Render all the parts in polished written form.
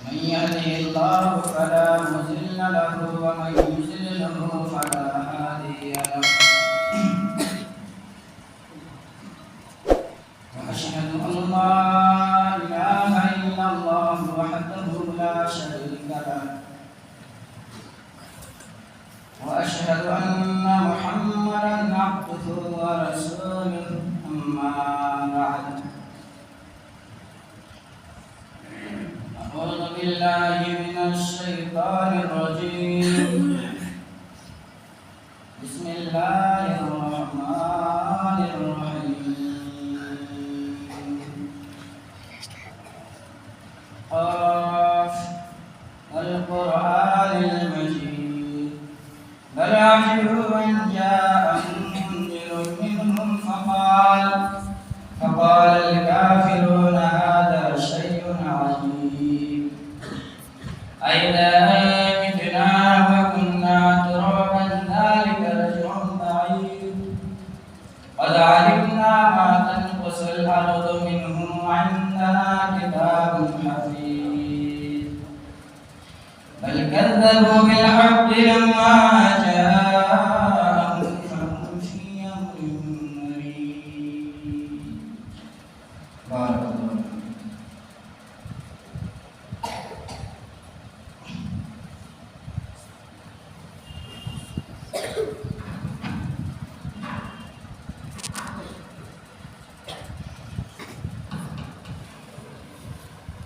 من يهده الله فلا مضل له ومن يضلله فلا هادي له وأشهد أن لا إله إلا الله وحده لا شريك له وأشهد أن محمدا عبده ورسوله أما بعد أعوذ بالله من الشيطان الرجيم بسم الله الرحمن الرحيم قاف والقرآن المجيد بل عجبوا أن جاءهم منذر منهم فقال الكافرون هذا شيء عجيب أئذا متنا وكنا ترابا ذلك رجع بعيد قد علمنا ما تنقص الأرض منهم وعندنا كتاب حفيظ بل كذبوا بالحق لما جاءهم فهم في أمر مريج بارك الله.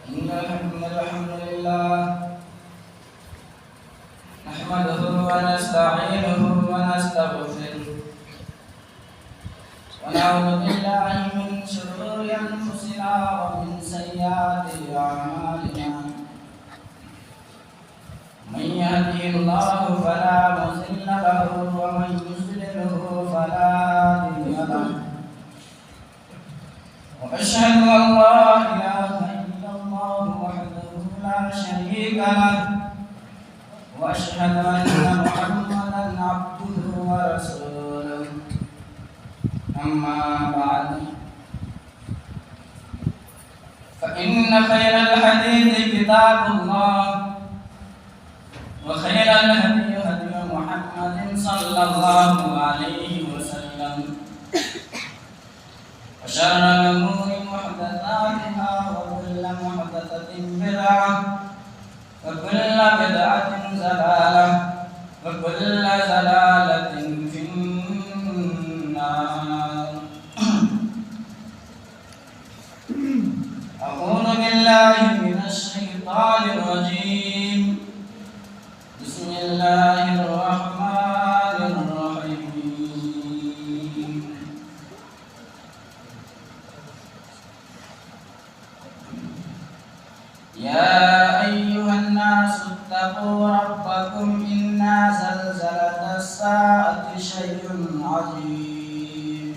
إن الحمد لله نحمده ونستعينه ونستغفره ونعوذ بالله من شرور أنفسنا ومن سيئات أعمالنا من يهده الله فلا مضل له ومن يضلله فلا هادي له وأشهد أن لا إله إلا الله وحده لا شريك له وأشهد أن محمدا عبده ورسوله أما بعد فإن خير الحديث كتاب الله وخير الهدي هدي محمد صلى الله عليه وسلم وشر الأمور محدثاتها وكل محدثة بدعة وكل بدعة ضلالة وكل ضلالة في النار. أعوذ بالله من الشيطان الرجيم بسم الله الرحمن الرحيم يا أيها الناس اتقوا ربكم إن زلزلة الساعة شيء عظيم.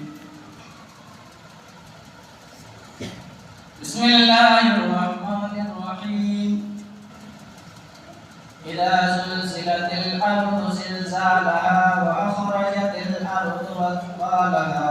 بسم الله الرحمن الرحيم إذا زلزلت الأرض زلزالها وأخرجت الأرض أثقالها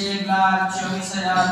1,24,000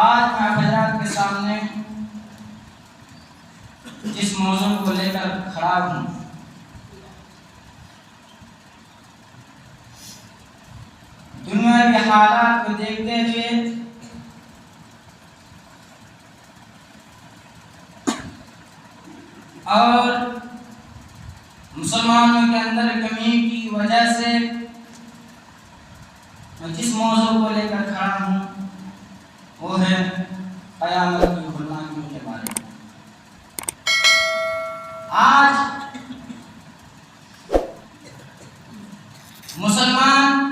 آج میں حضرات کے سامنے جس موضوع کو لے کر کھڑا ہوں دنیاوی حالات کو دیکھتے ہوئے اور مسلمانوں کے اندر کمی کی وجہ سے میں جس موضوع کو لے کر کھڑا ہوں وہ ہے قیامت کی غلامیوں کے بارے میں۔ آج مسلمان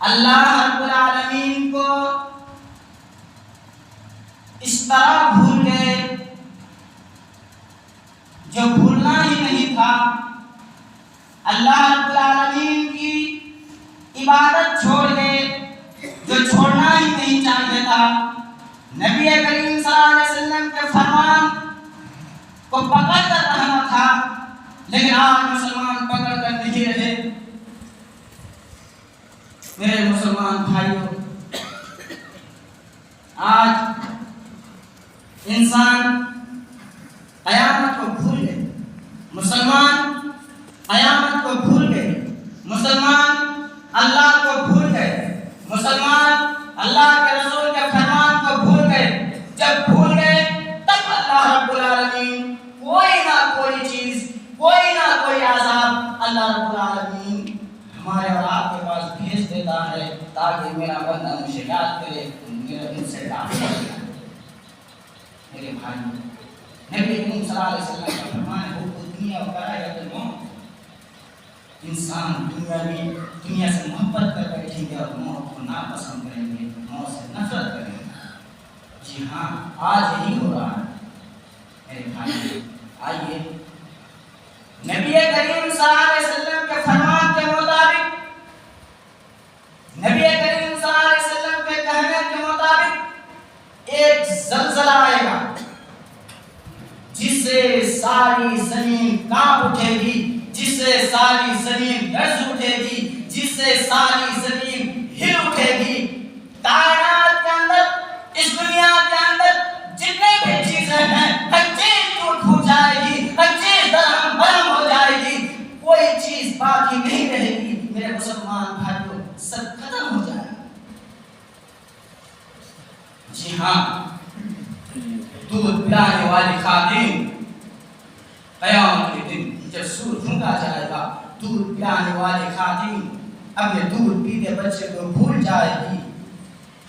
اللہ رب العالمین کو اس طرح بھول گئے جو بھولنا ہی نہیں تھا۔ اللہ رب العالمین کی عبادت چھوڑ گئے جو چھوڑنا ہی نہیں چاہیے تھا۔ نبی کریم صلی اللہ علیہ وسلم کے فرمان کو پکڑ کر رہنا تھا، لیکن آج مسلمان پکڑ کر نہیں رہے۔ میرے مسلمان بھائیوں، آج انسان قیامت کو بھول گئے، مسلمان قیامت کو بھول گئے، مسلمان اللہ کو بھول گئے، مسلمان اللہ کے رسول کے فرمان کو بھول گئے۔ جب بھول گئے تب اللہ رب العالمین کوئی نہ کوئی چیز، کوئی نہ کوئی عذاب اللہ رب العالمین ہمارے اور آپ کے پاس بھیج دیتا ہے تاکہ میرا بندہ مجھے یاد کرے، میرا ان سے تعلق کرے۔ میرے بھائیوں، نبی کریم صلی اللہ علیہ وسلم کا فرمان ہے وہ دنیا و کرایۃ الموت، انسان دنیا سے محبت کر بیٹھیں گے اور موت کو ناپسند کریں گے، موت سے نفرت کریں گے۔ جی ہاں، آج یہی ہو رہا ہے۔ میرے بھائی آئیے نبی کریم صلی اللہ علیہ وسلم کے فرمان کے مطابق، نبی کریم صلی اللہ علیہ وسلم کے کہنے کے مطابق ایک زلزلہ آئے گا جس سے ساری زمین کانپ اٹھے گی، جس سے ساری زمین گرج اٹھے گی، جس سے ساری زمین ہل اٹھے گی۔ کائنات کے اندر، اس دنیا کے اندر جتنے بھی چیزیں ہیں ہر چیز ٹوٹ پھوٹ جائے گی، ہر چیز درہم برہم ہو جائے گی، کوئی چیز باقی نہیں رہے گی۔ میرے مسلمان بھائیوں، سب ختم ہو جائے گا۔ جی ہاں، دودھ پلانے والی خاتون قیامت کے دن جب سور پھونکا جائے گا، دودھ پلانے والی خاتون اپنے دودھ پیتے بچے کو بھول جائے گی۔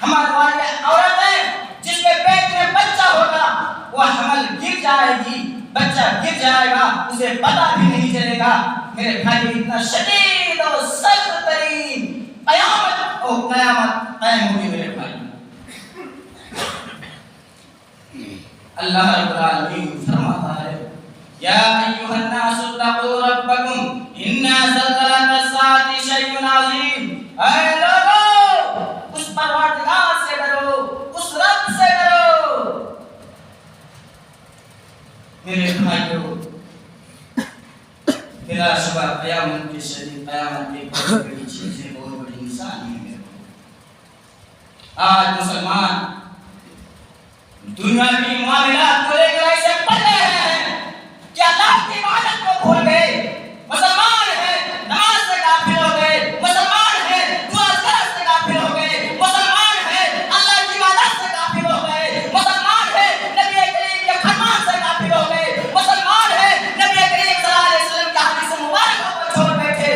حمل والی عورتیں جس کے پیٹ میں بچہ ہوگا وہ حمل گر جائے گی، بچہ گر جائے گا، اسے پتہ بھی نہیں چلے گا۔ میرے بھائی، اتنا شدید اور سخت ترین قیامت قائم ہوگی۔ میرے بھائی، اللہ رب العالمین فرماتا ہے یا ایھا الناس اتقوا ربکم ان زلزلۃ الساعۃ شیء عظیم۔ اے لوگو، اس پروردگار سے ڈرو، اس رب سے ڈرو۔ میرے بھائیو، بلا شبہ قیامت کی شدید قیامت کی بہت بڑی چیز ہے، بہت بڑی نشانی ہے۔ آج مسلمان دنیا کی معاملات کو لے کر ایسے پڑے ہیں کہ اللہ کی عبادت کو بھول گئے۔ مسلمان ہیں، نماز سے غافل ہو گئے، مسلمان ہیں، دعا کرنے سے غافل ہو گئے، مسلمان ہیں، اللہ کی عبادت سے غافل ہو گئے، مسلمان ہیں، نبی کریم کے فرمان سے غافل ہو گئے، مسلمان ہیں، نبی کریم صلی اللہ علیہ وسلم کی حدیث مبارکہ کو چھوڑ بیٹھے۔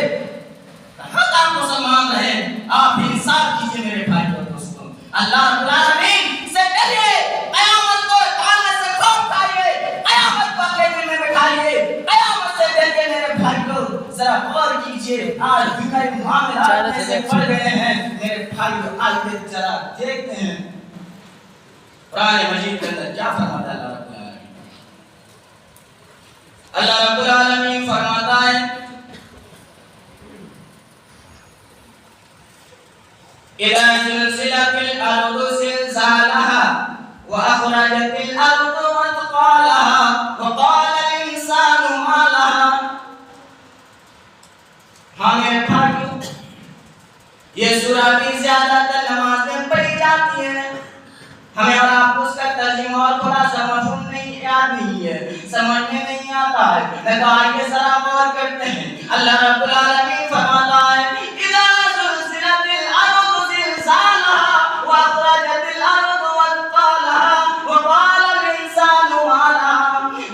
کہاں آپ مسلمان رہے؟ آپ انصاف کیجیے میرے بھائی اور دوستوں۔ اللہ رب العالمین سے ڈریے، قیامت کو ٹالنے سے خوف کھائیے، قیامت کو اپنے دل میں بٹھائیے، قیامت سے ڈریے میرے بھائیو۔ ذرا غور کیجیے، آج دنیا کے معاملات کیسے پڑ گئے ہیں میرے بھائیو۔ آئیے ذرا دیکھتے ہیں قرآن مجید کے اندر کیا فرماتا ہے اللہ رب العالمین۔ اللہ رب العالمین فرماتا ہے اذا زلزلت الارض زلزالها واخرجت الارض اثقالها وقال الانسان ما لها۔ ہاں میرے بھائیو، یہ سورہ بھی زیادہ تر نماز میں پڑھی جاتی جاتی ہے، ہمیں اور آپ کو اس کا ترجمہ اور تھوڑا سا مفہوم نہیں یاد نہیں ہے، سمجھنے نہیں آتا ہے۔ میں کہا یہ ذرا غور کرتے ہیں۔ اللہ رب العالمین فرماتا ہے اذا زلزلت الارض زلزالها واخرجت الارض اثقالها وقال الانسان ما لها،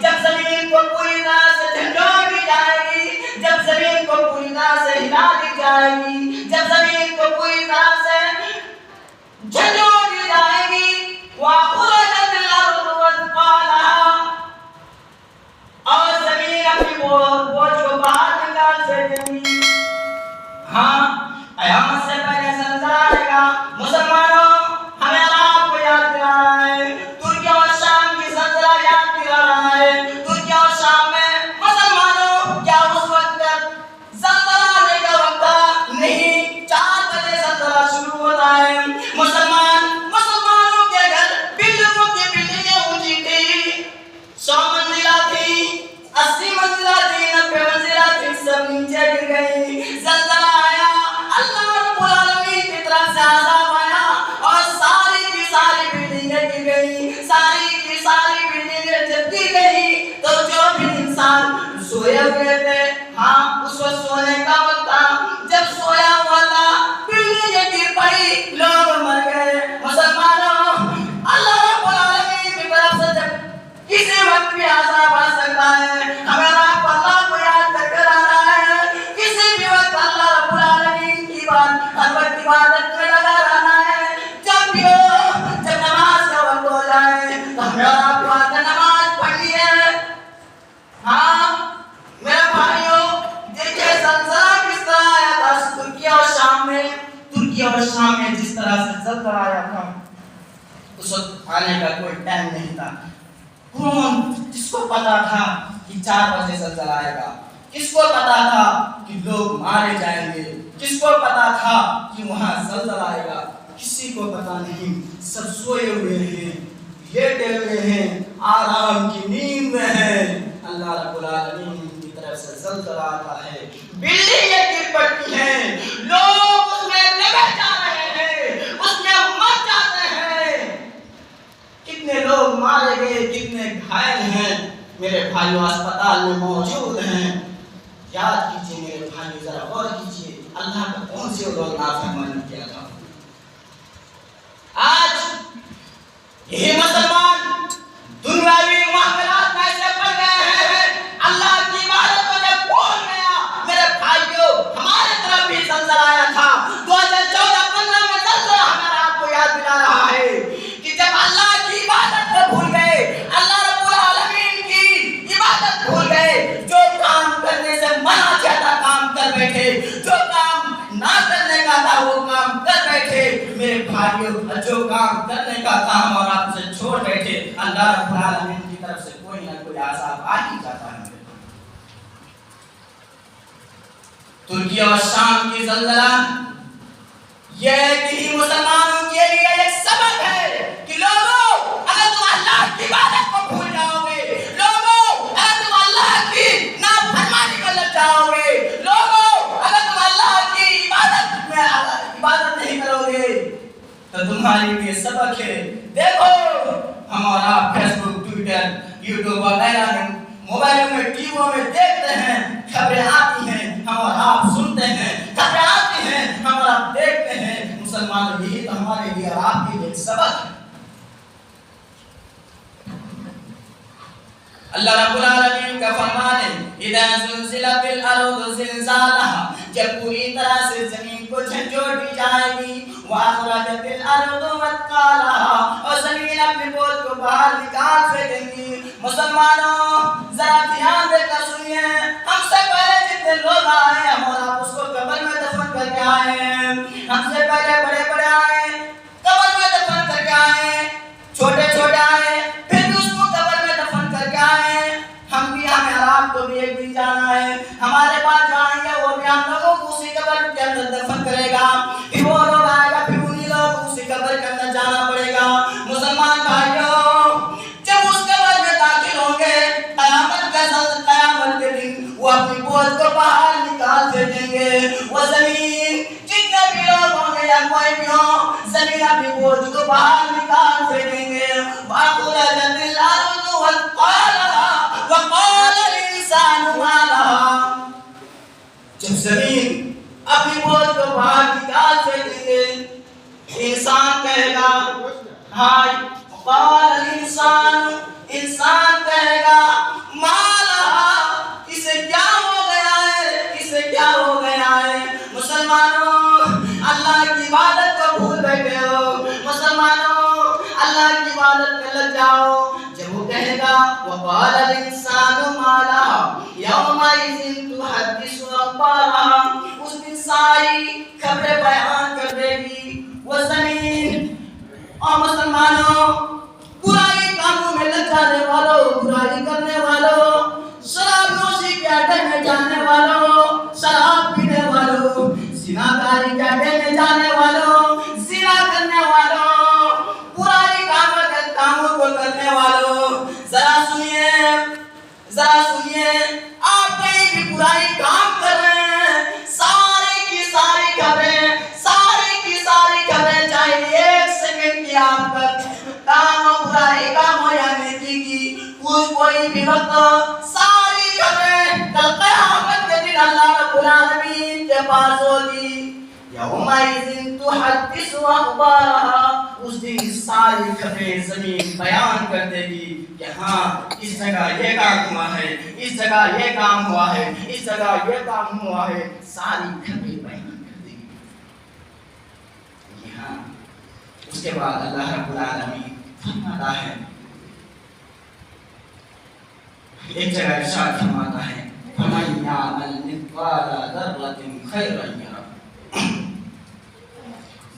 جب زمین کو پوری طرح سے جھنجھوڑ دی جائے گی، جب زمین کو پوری طرح سے ہلا دی جائے گی، جب زمین کو پوری طرح سے جھنجھوڑ دی جائے گی، وَأَخْرَجَتِ الْأَرْضُ أَثْقَالَهَا، اور زمین اپنی بوجھ کو باہر نکال دے گی۔ ہاں قیامت سے پہلے زلزلہ آئے گا۔ مسلمانوں ہمیں اور آپ کو یاد دلا رہا ہے، ترکی اور شام کی زلزلہ یاد دلا رہا ہے۔ ترکی اور شام میں مسلمانوں کیا اس وقت زلزلہ آنے کا وقت تھا؟ نہیں، 4 بجے زلزلہ شروع ہوتا ہے۔ مسلمانوں کے گھر بلڈنگوں کی بلڈنگیں اونچی تھی، 100 منزلہ تھی، 80 منزلہ تھی، 90 منزلہ تھی، سب نیچے گر گئی۔ زلزلہ آیا، اللہ رب العالمین کی طرف سے عذاب آیا اور ساری کی ساری بلڈنگیں گر گئی۔ ساری کی ساری بلڈنگیں جب گر گئی تو جو بھی انسان سوئے ہوئے تھے، ہاں اس وقت سونے کا وقت تھا، جب سویا ہوا تھا بلڈنگیں گر پڑی، لوگ مر گئے۔ مسلمانوں اللہ رب العالمین کی طرف سے جب کسی وقت بھی عذاب آ سکتا ہے، ہمیں آپ اللہ کو یاد کر کر آنا ہے۔ کسی بھی وقت اللہ رب العالمین کی بات ہر وقت عبادت میں لگا رہنا ہے۔ جب بھی ہو، جب نماز کا وقت ہو جائے تو ہمیں اور آپ کو آ کر نماز پڑھنی ہے۔ ہاں میرے بھائیوں، دیکھیے زلزلہ کس طرح آیا تھا ترکی اور شام میں۔ ترکی اور شام میں جس طرح سے زلزلہ آیا تھا اس وقت آنے کا کوئی ٹائم نہیں تھا۔ کون جس کو پتا تھا کہ 4 بجے زلزلہ آئے گا؟ کس کو پتا تھا کہ لوگ مارے جائیں گے؟ کس کو پتا تھا کہ وہاں زلزلہ آئے گا؟ کسی کو پتا نہیں۔ سب سوئے ہوئے ہیں، لیٹے ہوئے ہیں، آرام کی نیند میں ہیں۔ اللہ رب العالمین کی طرف سے زلزلہ آتا ہے، بلڈنگیں گر پڑتی ہیں، لوگ اس میں دبے جا رہے ہیں، اس میں مر جاتے ہیں۔ کتنے لوگ مارے گئے، کتنے گھائل ہیں میرے بھائیوں، اسپتال میں موجود ہیں۔ یاد کیجئے میرے بھائیوں، ذرا غور کیجئے اللہ کا کون سے لوگ نافرمانی کیا تھا۔ آج یہ مسلمان دنیاوی معاملات میں سے پڑ گئے ہیں، اللہ کی عبادت کو جب بھول گیا۔ میرے بھائیوں ہمارے طرف بھی زلزلہ آیا تھا، 2014-15 میں زلزلہ ہمارا آپ کو یاد دلا رہا ہے کہ جب اللہ کی عبادت کو بھول گئے، اللہ رب العالمین کی عبادت بھول گئے، جو کام کرنے سے منع کیا تھا کام کر بیٹھے، جو کام نہ کرنے کا تھا وہ کام کر بیٹھے۔ میرے بھائیوں جو کام کرنے کا کام اور آپ سے چھوڑ بیٹھے، اللہ رب العالمین کی طرف سے کوئی نہ کوئی عذاب آ ہی جاتا ہے۔ ترکی اور شام کی زلزلہ یہ کہ مسلمانوں کے لیے ایک سبق ہے کہ لوگوں اگر تم اللہ کی عبادت کو بھول جاؤ گے، لوگوں اگر تم اللہ کی نافرمانی کو لگ جاؤ گے، لوگوں اگر تم اللہ کی عبادت میں عبادت نہیں کرو گے تو تمہارے لیے سبق ہے۔ دیکھو ہم اور آپ فیس بک، ٹویٹر، یوٹیوب وغیرہ میں، موبائل میں، ٹی ویوں میں دیکھتے ہیں، خبریں آتی ہیں، ہم اور آپ سنتے ہیں، خبریں آتی ہیں، ہم اور آپ دیکھتے ہیں۔ مسلمان یہی تو ہمارے لیے اور آپ کے لیے ایک سبق ہے۔ اللہ رب العالمین کا فرمان ہے اذا زلزلت الارض زلزالها، جب پوری طرح سے زمین کو جھنجھوڑ دی جائے گی، واخرجت الارض اثقالها، اور زمین اپنے بوجھ کو باہر نکال پھینکے گی۔ مسلمانوں ذرا دھیان دے کر سنیے، ہم سے پہلے جتنے لوگ آئے ہم اور آپ اس کو قبر میں دفن کر کے آئے ہیں، ہم سے پہلے بڑے بڑے آئے قبر میں دفن کر کے آئے، چھوٹے چھوٹے آئے پھر بھی اس کو قبر میں دفن کر کے آئے۔ ہم بھی ہمیں اور آپ کو بھی ایک دن جانا ہے، ہمارے پاس جو آئیں گے وہ بھی ہم لوگوں کو اسی قبر کے اندر دفن کرے گا، پھر وہ لوگ آئے گا، پھر انہی لوگ اسی قبر کے اندر جانا پڑے گا۔ مسلمان بھائیوں جب اس قبر میں داخل ہوں گے، قیامت کے دن وہ اپنی بوجھ کو باہر نکال پھینکیں گے، وہ زمین جتنے بھی لوگ ہوں گے یا کوئی بھی ہو، زمین اپنی بوجھ بوجھ کو باہر نکال پھینکیں گے وَأَخْرَجَتِ الْأَرْضُ وَأَثْقَالَهَا وَقَالَ الْإِنسَانُ مَا لَهَا جب زمین اپنی بوجھ کو باہر نکال پھینکیں گے انسان کہے گا ہائے وقال الانسان انسان کہے گا ما لها اسے کیا ہو گیا ہے اسے کیا ہو گیا ہے مسلمانوں اللہ کی عبادت کو بھول بیٹھے ہو مسلمانوں اللہ کی عبادت میں لگ جاؤ جب وہ کہے گا وقال الانسان ما لها یومئذ تحدث اخبارها اس دن ساری خبریں بیان کر دے گی وہ زمین اور مسلمانوں برائی کاموں میں لگ جانے والوں برائی کرنے والوں شراب نوشی کے اڈے میں جانے والوں شراب پینے والوں زناکاری کے اڈے میں جانے والوں زنا کرنے والوں برائی کاموں کو کرنے والوں ذرا سنیے آپ کہیں بھی برائی کام کر رہے ہیں ساری کی ساری خبریں چاہے ایک سیکنڈ کی آپ کا کام ہو برائی کام ہو یا نیکی کی کوئی بھی وقت ساری خبریں کل قیامت کے دن اللہ رب العالمین کے پاس ہوگی یومئذ تحدث اخبارها اس دن ساری خبریں زمین بیان کر دے گی کہ ہاں اس جگہ یہ کام ہوا ہے اس جگہ یہ کام ہوا ہے اس جگہ یہ کام ہوا ہے ساری خبریں بیان کر دے گی ہاں اس کے بعد اللہ رب العالمین فرماتا ہے ایک جگہ ارشاد فرماتا ہے فَمَنْ يَعْمَلْ مِثْقَالَ ذَرَّةٍ خَيْرًا يَرَهُ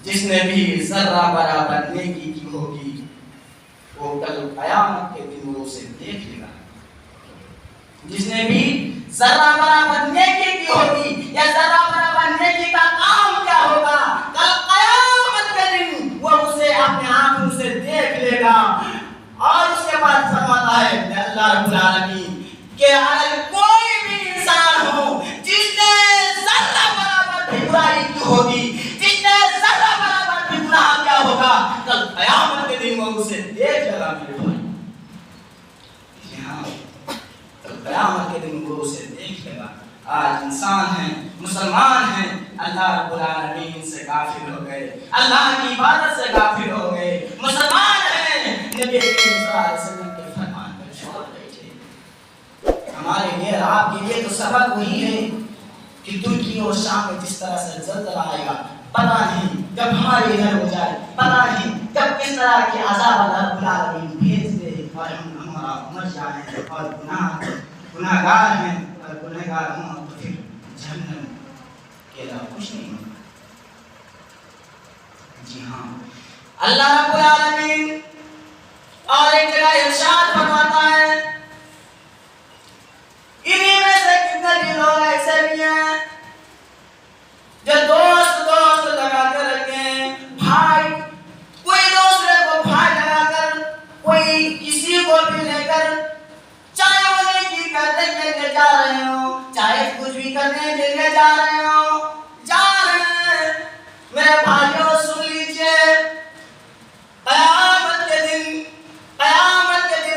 جس نے بھی ذرہ برابر نیکی کی ہوگی وہ کل قیامت کے دن وہ اسے دیکھ لے گا جس نے بھی ذرہ برابر نیکی کی ہوگی یا ذرہ برابر نیکی کا کام کیا ہوگا کل قیامت کے دن وہ اسے اپنے آنکھوں سے دیکھ لے گا اور اس کے بعد فرماتا ہے اللہ رب العالمین کہ اگر کوئی بھی انسان ہو جس نے ذرہ برابر بھی برائی کی ہوگی جس نے ذرہ برابر بھی گناہ کیا ہوگا کل قیامت کے دن وہ اسے دیکھ لے گا میرے بھائی کل قیامت کے دن وہ اسے دیکھ لے گا آج انسان ہیں مسلمان ہیں اللہ رب العالمین سے غافل ہو گئے اللہ کی عبادت سے غافل ہو گئے مسلمان ہیں نبی کریم صلی اللہ علیہ وسلم کے فرمان پر چھوڑ بیٹھے ہمارے لیے آپ کے لیے تو سبق وہی ہے کہ ترکی اور شام میں جس طرح سے زلزلہ آئے گا پتہ نہیں کب ہمارے ادھر ہو جائے پتہ نہیں کب کس طرح کے عذاب اللہ رب العالمین بھیج دے اور ہمارا مر جائیں اور گناہگار ہیں اور گنہگار ہوں تو پھر جہنم کے علاوہ کچھ نہیں ہوگا جی ہاں اللہ رب العالمین اور ایک جگہ ارشاد فرماتا ہے انہی میں سے کتنے بھی لوگ ایسے بھی ہیں جو دوست لگا کر رکھیں بھائی کوئی دوسرے کو بھائی لگا کر کوئی کسی کو بھی لے کر چاہے وہ نیکی کرنے کے لیے جا رہے ہو چاہے کچھ بھی کرنے کے لیے جا رہے ہیں میرے بھائیوں سن لیجئے قیامت کے دن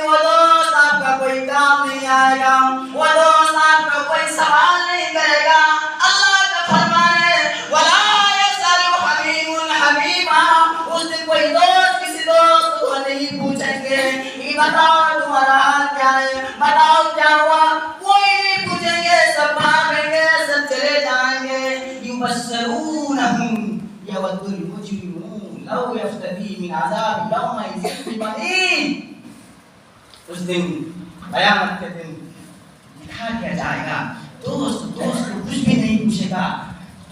وہ دوست آپ کا کوئی کام نہیں آئے گا وہ دوست آپ کا کوئی سوال نہیں کرے گا اللہ کا فرمان ہے وَلَا يَسْأَلُ حَمِيمٌ حَمِيمًا اس دن کوئی دوست کسی دوست کو نہیں پوچھیں گے یہ بتاؤ تمہارا حال کیا ہے بتاؤ کیا ہوا کوئی نہیں پوچھیں گے سب بھاگیں گے سب چلے جائیں گے يُبَشِّرُونَهُمْ يَوَدُّ الْمُجْرِمُونَ لَوْ يَفْتَدِي مِنْ عَذَابِ يَوْمَئِذٍ بِبَنِيهِ اس دن قیامت کے دن دکھا دیا جائے گا دوست کو کچھ بھی نہیں پوچھے گا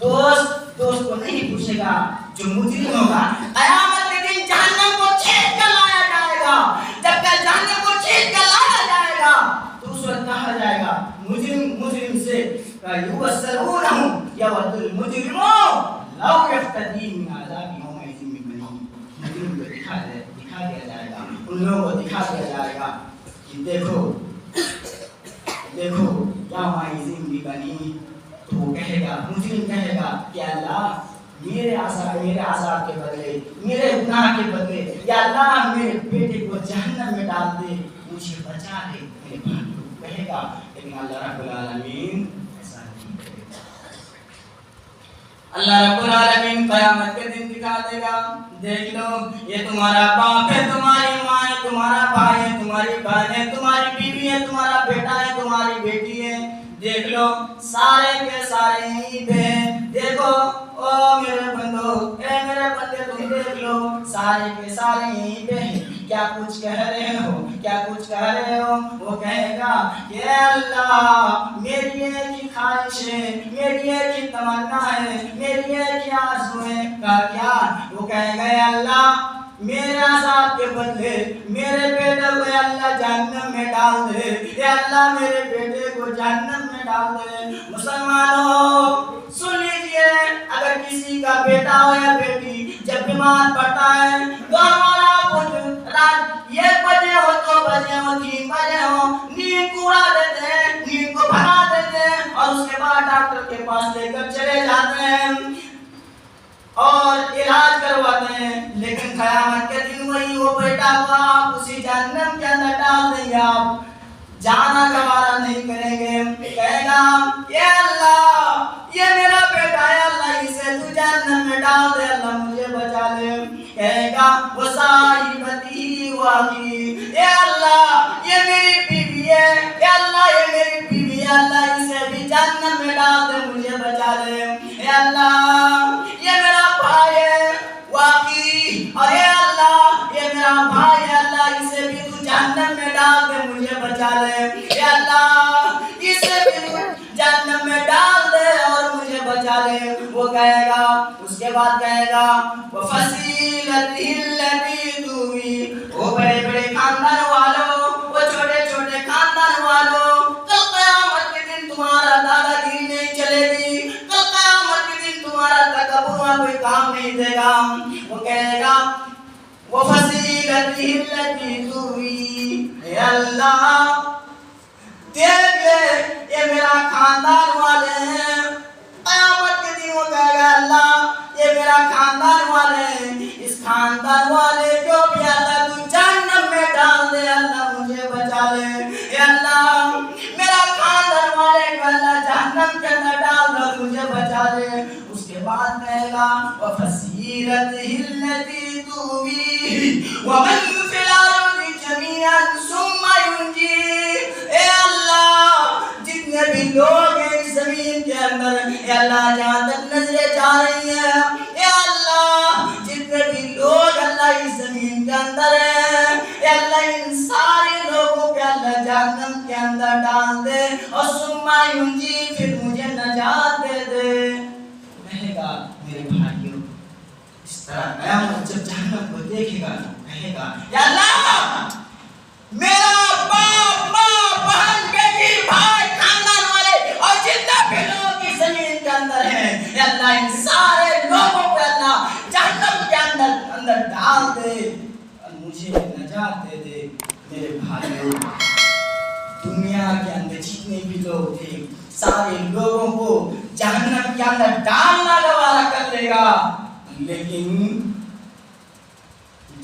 دوست کو نہیں پوچھے گا جو مجرم ہوگا قیامت کے دن جہنم کو چھید کر لایا جائے گا جب کہ جہنم کو چھید کر لایا جائے گا تو اس وقت کہا جائے گا مجرم سے يُبَشِّرُونَهُمْ يَوَدُّ الْمُجْرِمُ لَوْ يَفْتَدِي مِنْ عَذَابِ يَوْمَئِذٍ بِبَنِيهِ مجرم کو دکھا دیا جائے گا ان لوگوں کو دکھا دیا جائے گا کہ دیکھو یومئذ ببنیہ تو وہ کہے گا مجرم کہے گا کہ اللہ میرے عذاب کے بدلے، میرے گناہ کے بدلے یا اللہ میرے بیٹے کو جہنم میں ڈال دے، مجھے بچا لے، میرے بھائی کو کہے گا، لیکن اللہ رب العالمین ایسا نہیں کرے گا۔ اللہ رب العالمین قیامت کے دن دکھا دے گا، دیکھ لو یہ تمہارا باپ ہے، تمہاری ماں ہے، تمہارا بھائی ہے، تمہاری بہن ہے، تمہاری بیوی ہے، تمہارا بیٹا ہے، تمہاری بیٹی ہے، دیکھ لو سارے کے سارے ہی پہ دیکھو، او میرے بندو، اے میرے بندے تم دیکھ لو سارے کے سارے ہی پہ کیا کچھ کہہ رہے ہو، کیا کچھ کہہ رہے ہو؟ وہ کہے گا کہ اے اللہ میری ایک ہی خواہش ہے، میری ایک ہی تمنا ہے، میری ایک ہی آرزو ہے، کیا؟ وہ کہے گا اے اللہ میرے عذاب کے بدلے میرے بیٹے کو اے اللہ جہنم میں ڈال دے، اے اللہ میرے بیٹے کو جہنم میں ڈال دے۔ مسلمانوں سن لیجئے، اگر کسی کا بیٹا ہو یا بیٹی جب بیمار پڑتا ہے تو ہمارا رات 1 بجے ہو، 2 بجے ہو، 3 بجے ہو، نیند کو اڑا دیتے ہیں، نیند کو بھگا دیتے ہیں اور اس کے بعد ڈاکٹر کے پاس لے کر چلے جاتے ہیں اور علاج کرواتے ہیں، لیکن قیامت کے دن وہی وہ بیٹا کو آپ اسی جہنم کے اندر ڈال دیں گے، آپ جانا گوارا نہیں کریں گے، کہے گا اے اللہ یہ میرا بیٹا ہے، اللہ اسے تو جہنم میں ڈال دے، اللہ مجھے بچا لے، کہے گا وہ صاحبتی واقعی، اے اللہ یہ میری بیوی ہے، اے اللہ یہ میری بیوی ہے، اللہ اسے بھی جہنم میں ڈال دے، مجھے بچا لے، اے اللہ یہ میرا بھائی ہے واقعی، اور اے اللہ یہ میرا بھائی ہے، اللہ اسے بھی تو جہنم میں ڈال دے، مجھے بچا لے، اے اللہ اسے بھی تو جہنم میں ڈال دے اور مجھے بچا لے۔ وہ کہے گا، اس کے بعد کہے گا وَفَصِيلَتِهِ الَّتِي تُؤْوِيهِ، وہ بڑے بڑے خاندان والوں، وہ چھوٹے چھوٹے خاندان والوں، کل قیامت کے دن تمہارا دادا گیری نہیں چلے گی، کل قیامت کے دن تمہارا تکبر وہاں کوئی کام نہیں دے گا۔ وہ کہے گا وَفَصِيلَتِهِ الَّتِي تُؤْوِيهِ، اے اللہ دیکھ لے یہ میرا خاندان والے ہیں، قیامت کے دن وہ کہے گا اللہ یہ میرا خاندان والے ہیں، اس خاندان والے کو بھی اللہ تو جہنم میں ڈال دے، اللہ مجھے بچا لے، اے اللہ میرا خاندان والے کو اللہ جہنم کے اندر ڈال دے، مجھے بچا لے۔ اس کے بعد کہے گا وَفَصِيلَتِهِ الَّتِي تُؤْوِيهِ وَمَن فِي الْأَرْضِ جَمِيعًا ثُمَّ يُنْجِيهِ، اے اللہ جتنے بھی لوگ ہیں اس زمین کے اندر، اے اللہ جہاں تک نظریں جا رہی ہیں، اے اللہ جتنے بھی لوگ اللہ اس زمین کے اندر ہیں، اے اللہ ان سارے لوگوں کے اللہ جہنم کے اندر ڈال دے اور ثم ينجی، پھر مجھے نجات دے دے۔ کہے گا میرے بھائیوں اس طرح قیامت جب جہنم کو دیکھے گا کہے گا یا اللہ میرا باپ ماں بہن بیٹی بھائی خاندان والے اور جتنے بھی لوگ اس زمین کے اندر ہیں، اے اللہ ان سارے لوگوں کو اللہ جہنم کے اندر ڈال دے اور مجھے نجات دے دے۔ میرے بھائیوں دنیا کے اندر جتنے بھی لوگ تھے سارے لوگوں کو جہنم کے اندر ڈالنا گوارا کر لے گا، لیکن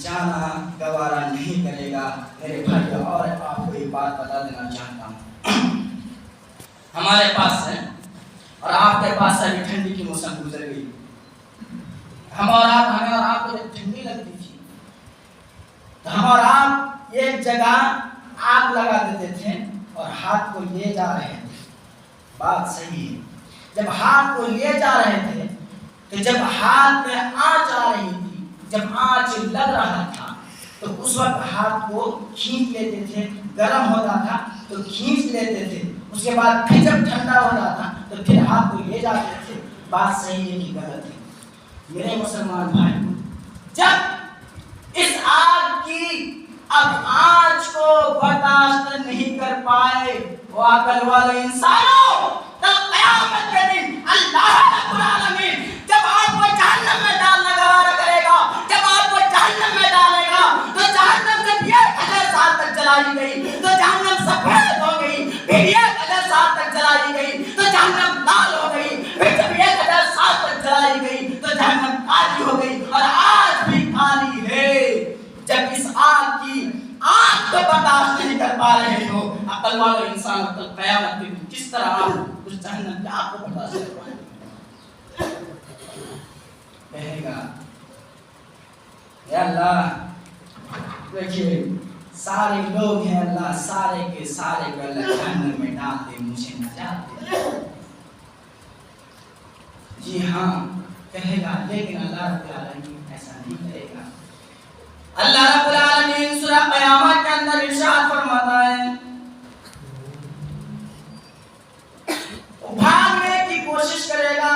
جانا گوارا نہیں کرے گا۔ میرے بھائی اور آپ کو ایک بات بتا دینا چاہتا ہوں، ہمارے پاس ہے اور آپ کے پاس ابھی ٹھنڈی کی موسم گزر گئی، ہمیں اور آپ کو جب ٹھنڈی لگتی تھی تو ہم اور آپ ایک جگہ آگ لگا دیتے تھے اور ہاتھ کو لے جا رہے تھے، بات صحیح ہے، جب ہاتھ کو لے جا رہے تھے تو جب ہاتھ میں آنچ آ رہی تھی، جب آنچ لگ رہا تھا تو اس وقت ہاتھ کو کھینچ لیتے تھے، گرم ہوتا تھا تو کھینچ لیتے تھے، اس کے بعد پھر جب ٹھنڈا ہوتا تھا تو پھر ہاتھ کو لے جاتے تھے۔ بات صحیح ہے کہ غلط ہے؟ میرے مسلمان بھائی جب اس آگ کی اب آنچ کو برداشت نہیں کر پائے وہ عقل والے انسانوں، تب قیامت کے دن اللہ رب العالمین جب آپ کو جہنم میں ڈالنا گوارا کرے گا، جب آپ کو جہنم میں ڈالے گا تو جہنم جب 1000 سال تک جلائی گئی تو جہنم سفید ہو گئی، پھر 1000 سال تک جلائی گئی تو جہنم لال ہو گئی، پھر جب 1000 سال تک جلائی گئی تو جہنم پا رہے ہو عقل والا انسان کل قیامت کے دن کس طرح آپ اس جہنم میں آپ کو برداشت کروائیں گے؟ کہے گا اے اللہ دیکھیے سارے لوگ ہیں اللہ سارے کے سارے کو اللہ جہنم میں ڈال دے مجھے نجات دے. جی ہاں کہے گا لیکن اللہ رب العالمین ایسا نہیں کرے گا. اللہ رب العالمین سورہ قیامت کے اندر ارشاد فرماتا ہے بھاگنے کی کوشش کرے گا.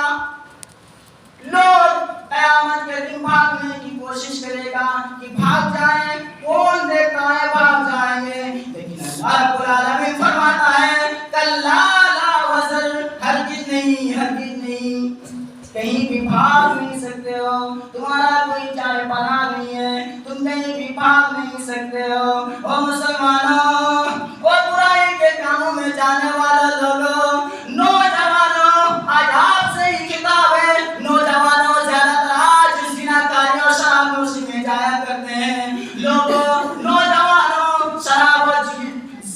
لوگ قیامت کے دن بھاگنے کی کوشش کرے گا کہ بھاگ جائیں, کون دیکھتا ہے بھاگ جائیں گے, لیکن اللہ رب العالمین فرماتا ہے کلا لا وزر, ہرگز نہیں کہیں بھی بھاگ نہیں سکتے ہو, تمہارا کوئی چارہ پناہ نہیں ہے, تم کہیں بھی بھاگ نہیں سکتے ہو. او مسلمانوں, او برائی کے کاموں میں جانے والے لوگوں, نوجوانوں, آج آپ سے ہی خطاب ہے. نوجوانوں زیادہ تر آج زناکاری اور شراب نوشی میں جایا کرتے ہیں. لوگوں, نوجوانوں, شراب اور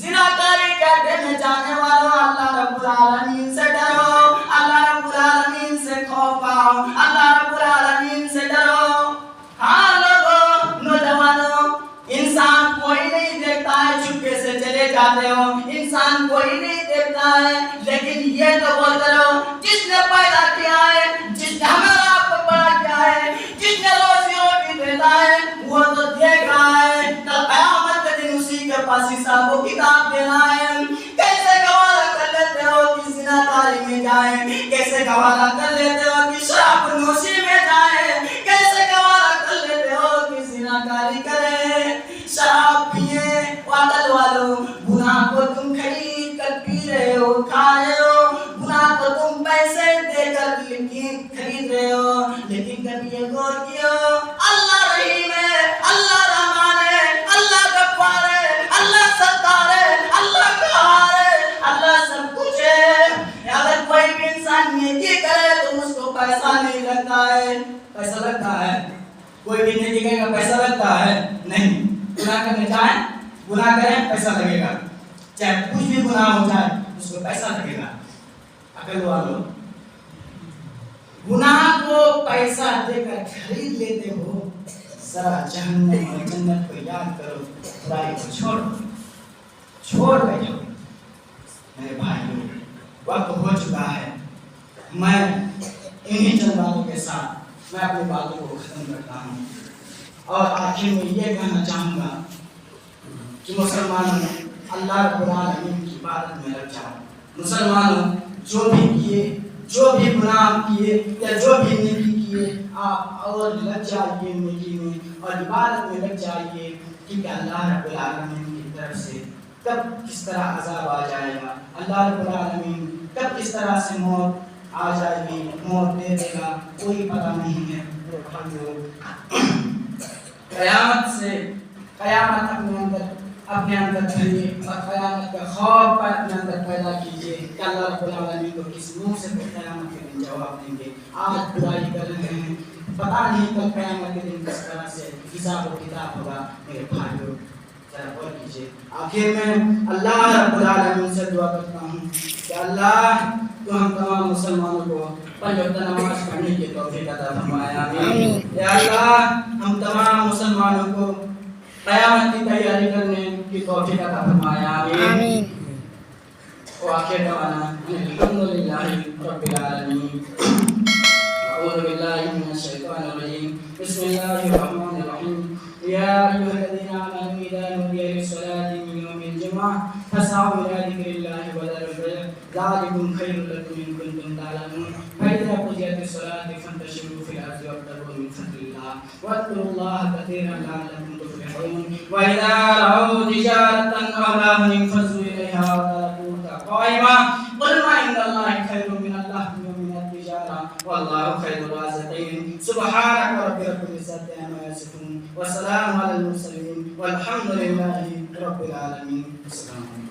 زناکاری کے اڈے میں جانے والوں, اللہ رب العالمین سے ڈرو, اللہ رب العالمین سے خوف پاؤ, اللہ رب العالمین سے ڈرو. ہاں لوگوں, نوجوانوں, انسان کوئی نہیں دیکھتا ہے, چپکے سے چلے جاتے ہو, انسان کوئی نہیں دیکھتا ہے, لیکن یہ تو بولتے رہو جس نے پیدا کیا ہے, جس نے ہمیں آپ کو بڑا کیا ہے, جس نے روزی روٹی دیتا ہے, وہ تو دیکھ رہا ہے. کل قیامت کے دن اسی کے پاس حساب و کتاب دینا ہے. کیسے گوارا کر لیتے ہو کہ زناکاری میں جائیں, کیسے گوارا کر لیتے ہو کہ شراب نوشی میں جائیں, کیسے گوارا کر لیتے ہو کہ زناکاری کریں, شراب پیئیں. عقل والوں, گناہ کو تم خرید کر پی رہے ہو, کھا رہے ہو, گناہ کو تم پیسے دے کر خرید رہے ہو, لیکن کبھی یہ غور کیا اللہ رحیم ہے, اللہ رحمان ہے, اللہ غفار ہے, اللہ ستار ہے, اللہ قہار ہے, اللہ سب کچھ ہے. اگر کوئی بھی انسان نیکی کرے تو اس کو پیسہ نہیں لگتا ہے. پیسہ لگتا ہے؟ کوئی بھی نیکی کرے گا پیسہ لگتا ہے؟ نہیں. گناہ کرنے جائیں, گناہ کریں پیسہ لگے گا, چاہے کچھ بھی گناہ ہو جائے اس کو پیسہ لگے گا. عقل والوں, گناہ کو پیسہ دے کر خرید لیتے ہو, ذرا جہنم اور جنت کو یاد کرو, برائی کو چھوڑ بیٹھو. میرے بھائیوں, وقت ہو چکا ہے. میں انہی چند باتوں کے ساتھ میں اپنی باتوں کو ختم کرتا ہوں, اور آخر میں یہ کہنا چاہوں گا کہ مسلمانوں اللہ رب العالمین کی عبادت میں لگ جاؤ. مسلمانوں, جو بھی کیے, جو بھی گناہ کیے یا جو بھی نیکی کیے, آپ اور لگ جائیے نیکی میں اور عبادت میں لگ جائیے, کیونکہ اللہ رب العالمین کی طرف سے کب کس طرح عذاب آ جائے گا, اللہ رب العالمین کب کس طرح سے موت آ جائے گی, موت دے دے گا, کوئی پتہ نہیں ہے. قیامت اپنے اندر بھریے اور قیامت کا خوف پر اپنے اندر پیدا کیجیے کہ اللہ رب العالمین کو کس منہ سے قیامت کے دن جواب دیں گے. آج برائی کر رہے ہیں, پتہ نہیں کل قیامت کے دن کس طرح سے حساب و کتاب ہوگا. میرے بھائیوں, ذرا غور کیجیے. آخر میں اللہ رب العالمین سے دعا کرتا ہوں کہ اللہ تو ہم تمام مسلمانوں کو 5 وقت نماز پڑھنے کی توفیق عطا فرمائے. آمین. یا اللہ, ہم تمام مسلمانوں کو قیامت کی تیاری کرنے کی توفیق عطا فرمائے. آمین. وآخر دعوانا الحمدللہ رب العالمین. اعوذ باللہ من الشیطان الرجیم. بسم اللہ الرحمن الرحیم. یا ایھا الذین آمنوا اذا نودی للصلاة من یوم الجمعہ فاسعوا الی ذکر اللہ وذروا البیع ذلکم خیر لکم ان کنتم تعلمون. فإذا قضیت الصلاة فانتشروا فی الارض وابتغوا من فضل اللہ واذکروا اللہ کثیرا لعلکم تفلحون. وإذا رأوا تجارة أو لهوا انفضوا إليها وتركوك قائما قل ما عند الله خير من اللهو ومن التجارة والله خير الرازقين. سبحانك رب العزة عما يصفون وسلام على المرسلين والحمد لله رب العالمين. السلام عليكم.